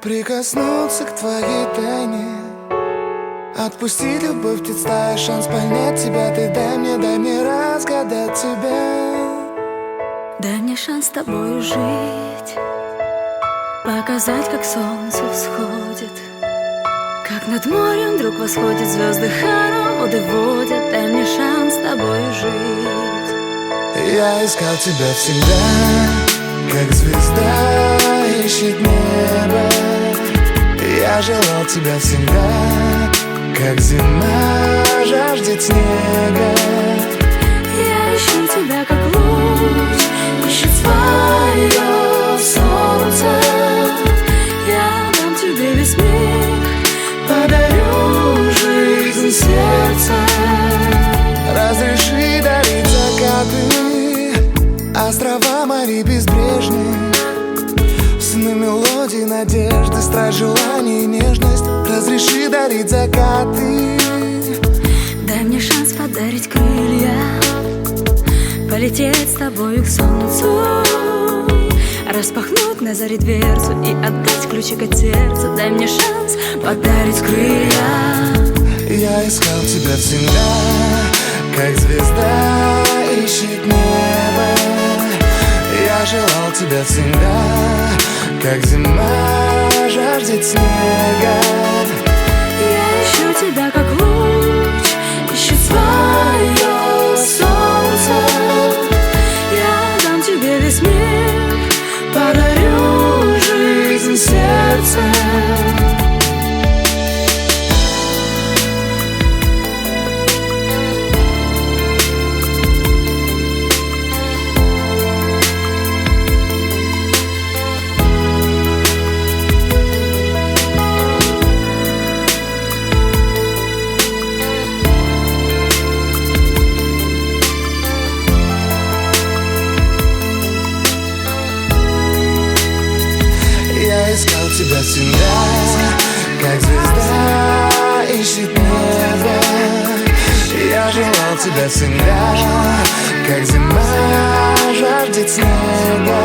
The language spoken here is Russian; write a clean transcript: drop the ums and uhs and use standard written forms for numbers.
Прикоснуться к твоей тайне, отпустить любовь, представь шанс понять тебя. Ты дай мне разгадать тебя. Дай мне шанс с тобой жить, показать, как солнце всходит, как над морем вдруг восходит, звезды хороводы водят. Дай мне шанс с тобой жить. Я искал тебя всегда, как звезда ищет небо. Я желал тебя всегда, как зима жаждет снега. Я ищу тебя, как луч ищет свое солнце. Я дам тебе весь мир, подарю жизнь сердца. Разреши дарить закаты, острова, моря безбрежные, сны, мелодии, надежды, страсть, желание и нежность. Разреши дарить закаты. Дай мне шанс подарить крылья, полететь с тобою к солнцу, распахнуть на заре дверцу и отдать ключик от сердца. Дай мне шанс подарить крылья. Я искал тебя всегда, как звезда ищет небо. Я желал тебя всегда, как зима жаждет снега. Я ищу тебя, как луч ищет свое солнце. Я дам тебе весь мир, подарю жизнь сердца. Я искал тебя всегда, как звезда ищет небо. Я желал тебя всегда, как зима жаждет снега.